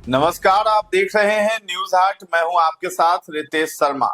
नमस्कार, आप देख रहे हैं न्यूज हाट। मैं हूं आपके साथ रितेश शर्मा।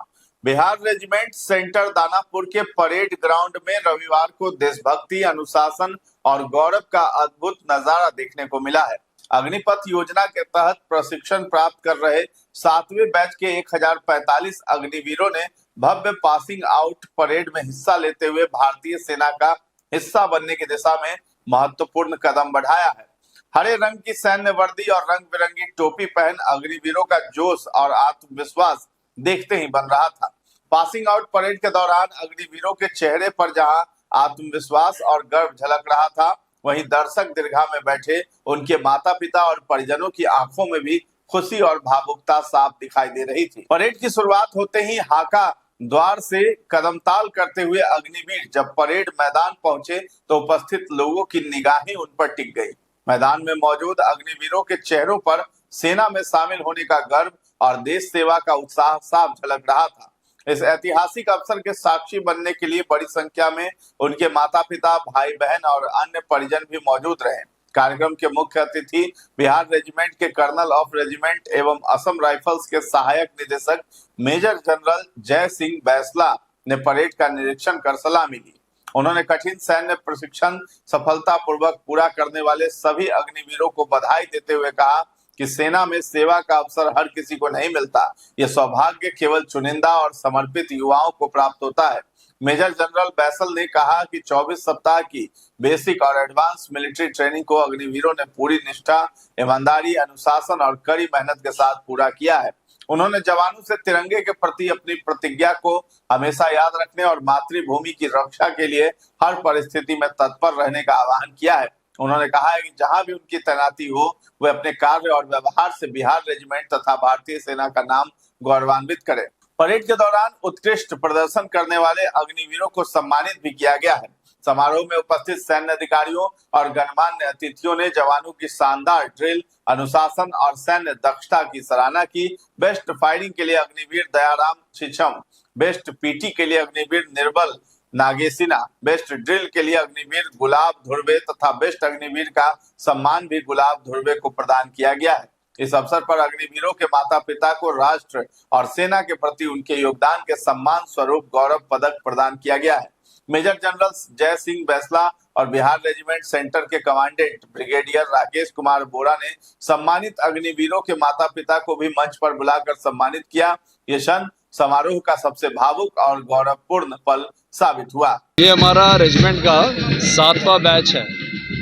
बिहार रेजिमेंट सेंटर दानापुर के परेड ग्राउंड में रविवार को देशभक्ति, अनुशासन और गौरव का अद्भुत नजारा देखने को मिला है। अग्निपथ योजना के तहत प्रशिक्षण प्राप्त कर रहे 7वें बैच के 1045 अग्निवीरों ने भव्य पासिंग आउट परेड में हिस्सा लेते हुए भारतीय सेना का हिस्सा बनने की दिशा में महत्वपूर्ण कदम बढ़ाया है। हरे रंग की सैन्य वर्दी और रंग बिरंगी टोपी पहन अग्निवीरों का जोश और आत्मविश्वास देखते ही बन रहा था। पासिंग आउट परेड के दौरान अग्निवीरों के चेहरे पर जहां आत्मविश्वास और गर्व झलक रहा था, वहीं दर्शक दीर्घा में बैठे उनके माता पिता और परिजनों की आंखों में भी खुशी और भावुकता साफ दिखाई दे रही थी। परेड की शुरुआत होते ही हाका द्वार से कदमताल करते हुए अग्निवीर जब परेड मैदान पहुंचे तो उपस्थित लोगों की निगाहें उन पर टिक गई। मैदान में मौजूद अग्निवीरों के चेहरों पर सेना में शामिल होने का गर्व और देश सेवा का उत्साह साफ झलक रहा था। इस ऐतिहासिक अवसर के साक्षी बनने के लिए बड़ी संख्या में उनके माता पिता, भाई बहन और अन्य परिजन भी मौजूद रहे। कार्यक्रम के मुख्य अतिथि बिहार रेजिमेंट के कर्नल ऑफ रेजिमेंट एवं असम राइफल्स के सहायक निदेशक मेजर जनरल जय सिंह बैसला ने परेड का निरीक्षण कर सलामी ली। उन्होंने कठिन सैन्य प्रशिक्षण सफलतापूर्वक पूरा करने वाले सभी अग्निवीरों को बधाई देते हुए कहा कि सेना में सेवा का अवसर हर किसी को नहीं मिलता। यह सौभाग्य केवल चुनिंदा और समर्पित युवाओं को प्राप्त होता है। मेजर जनरल बैसल ने कहा कि 24 सप्ताह की बेसिक और एडवांस मिलिट्री ट्रेनिंग को अग्निवीरों ने पूरी निष्ठा, ईमानदारी, अनुशासन और कड़ी मेहनत के साथ पूरा किया है। उन्होंने जवानों से तिरंगे के प्रति अपनी प्रतिज्ञा को हमेशा याद रखने और मातृभूमि की रक्षा के लिए हर परिस्थिति में तत्पर रहने का आह्वान किया है। उन्होंने कहा है कि जहां भी उनकी तैनाती हो, वे अपने कार्य और व्यवहार से बिहार रेजिमेंट तथा भारतीय सेना का नाम गौरवान्वित करें। परेड के दौरान उत्कृष्ट प्रदर्शन करने वाले अग्निवीरों को सम्मानित भी किया गया है। समारोह में उपस्थित सैन्य अधिकारियों और गणमान्य अतिथियों ने जवानों की शानदार ड्रिल, अनुशासन और सैन्य दक्षता की सराहना की। बेस्ट फायरिंग के लिए अग्निवीर दयाराम छिछम, बेस्ट पीटी के लिए अग्निवीर निर्बल नागेसिना, बेस्ट ड्रिल के लिए अग्निवीर गुलाब धुर्वे तथा बेस्ट अग्निवीर का सम्मान भी गुलाब धुर्वे को प्रदान किया गया है। इस अवसर पर अग्निवीरों के माता पिता को राष्ट्र और सेना के प्रति उनके योगदान के सम्मान स्वरूप गौरव पदक प्रदान किया गया है। मेजर जनरल जय सिंह बैसला और बिहार रेजिमेंट सेंटर के कमांडेंट ब्रिगेडियर राकेश कुमार बोरा ने सम्मानित अग्निवीरों के माता पिता को भी मंच पर बुलाकर सम्मानित किया। ये क्षण समारोह का सबसे भावुक और गौरवपूर्ण पल साबित हुआ। ये हमारा रेजिमेंट का 7वां बैच है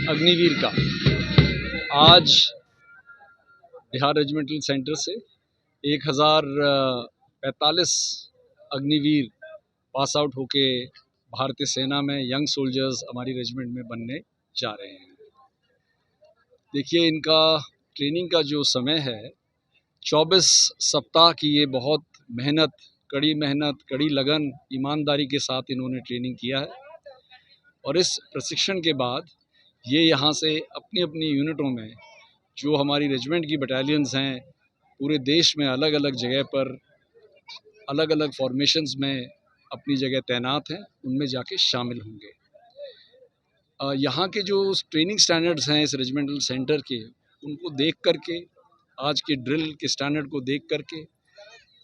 अग्निवीर का। आज बिहार रेजिमेंटल सेंटर से 1045 अग्निवीर पास आउट होके भारतीय सेना में यंग सोल्जर्स हमारी रेजिमेंट में बनने जा रहे हैं। देखिए, इनका ट्रेनिंग का जो समय है 24 सप्ताह की, ये बहुत मेहनत, कड़ी लगन, ईमानदारी के साथ इन्होंने ट्रेनिंग किया है और इस प्रशिक्षण के बाद ये यहाँ से अपनी अपनी यूनिटों में, जो हमारी रेजिमेंट की बटालियंस हैं, पूरे देश में अलग अलग जगह पर अलग अलग फॉर्मेशंस में अपनी जगह तैनात हैं, उनमें जाके शामिल होंगे। यहाँ के जो ट्रेनिंग स्टैंडर्ड्स हैं इस रेजिमेंटल सेंटर के, उनको देख करके, आज के ड्रिल के स्टैंडर्ड को देख करके,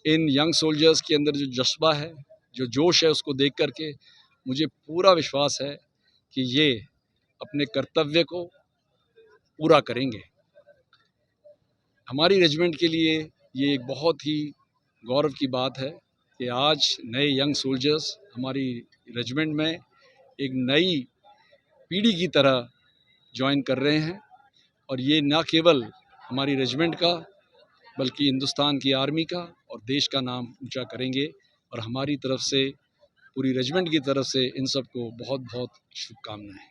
इन यंग सोल्जर्स के अंदर जो जज्बा है, जो जोश है, उसको देख करके मुझे पूरा विश्वास है कि ये अपने कर्तव्य को पूरा करेंगे। हमारी रेजिमेंट के लिए ये एक बहुत ही गौरव की बात है कि आज नए यंग सोल्जर्स हमारी रेजिमेंट में एक नई पीढ़ी की तरह ज्वाइन कर रहे हैं और ये न केवल हमारी रेजिमेंट का बल्कि हिंदुस्तान की आर्मी का और देश का नाम ऊंचा करेंगे। और हमारी तरफ से, पूरी रेजिमेंट की तरफ से इन सबको बहुत बहुत शुभकामनाएं।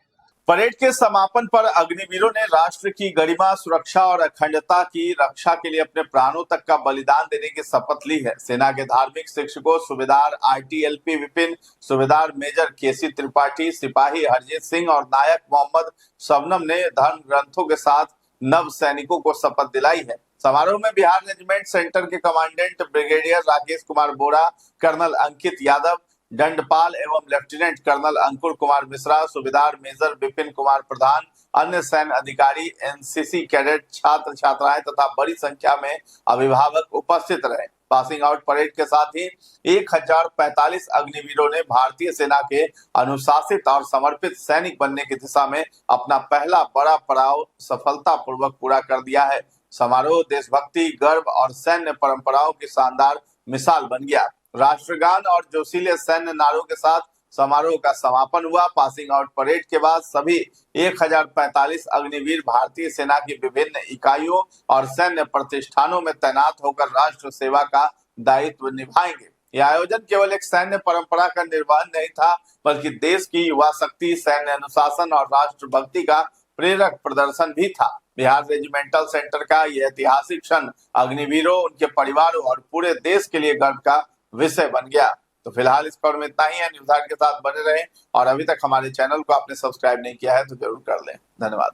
परेड के समापन पर अग्निवीरों ने राष्ट्र की गरिमा, सुरक्षा और अखंडता की रक्षा के लिए अपने प्राणों तक का बलिदान देने की शपथ ली है। सेना के धार्मिक शिक्षकों सूबेदार ITLP विपिन, सूबेदार मेजर KC त्रिपाठी, सिपाही हरजीत सिंह और नायक मोहम्मद शबनम ने धर्म ग्रंथों के साथ नव सैनिकों को शपथ दिलाई है। समारोह में बिहार रेजिमेंट सेंटर के कमांडेंट ब्रिगेडियर राकेश कुमार बोरा, कर्नल अंकित यादव, दंडपाल एवं लेफ्टिनेंट कर्नल अंकुर कुमार मिश्रा, सूबेदार मेजर विपिन कुमार प्रधान, अन्य सैन्य अधिकारी, एनसीसी कैडेट, छात्र छात्राएं तथा बड़ी संख्या में अभिभावक उपस्थित रहे। पासिंग आउट परेड के साथ ही 1045 अग्निवीरों ने भारतीय सेना के अनुशासित और समर्पित सैनिक बनने की दिशा में अपना पहला बड़ा पड़ाव सफलतापूर्वक पूरा कर दिया है। समारोह देशभक्ति, गर्व और सैन्य परंपराओं की शानदार मिसाल बन गया। राष्ट्रगान और जोशीले सैन्य नारों के साथ समारोह का समापन हुआ। पासिंग आउट परेड के बाद सभी 1045 अग्निवीर भारतीय सेना की विभिन्न इकाइयों और सैन्य प्रतिष्ठानों में तैनात होकर राष्ट्र सेवा का दायित्व निभाएंगे। यह आयोजन केवल एक सैन्य परंपरा का निर्वहन नहीं था, बल्कि देश की युवा शक्ति, सैन्य अनुशासन और राष्ट्रभक्ति का प्रेरक प्रदर्शन भी था। बिहार रेजिमेंटल सेंटर का यह ऐतिहासिक क्षण अग्निवीरों, उनके परिवारों और पूरे देश के लिए गर्व का विषय बन गया। तो फिलहाल इस खबर में इतना ही है। न्यूज़ हाट के साथ बने रहें और अभी तक हमारे चैनल को आपने सब्सक्राइब नहीं किया है तो जरूर कर लें। धन्यवाद।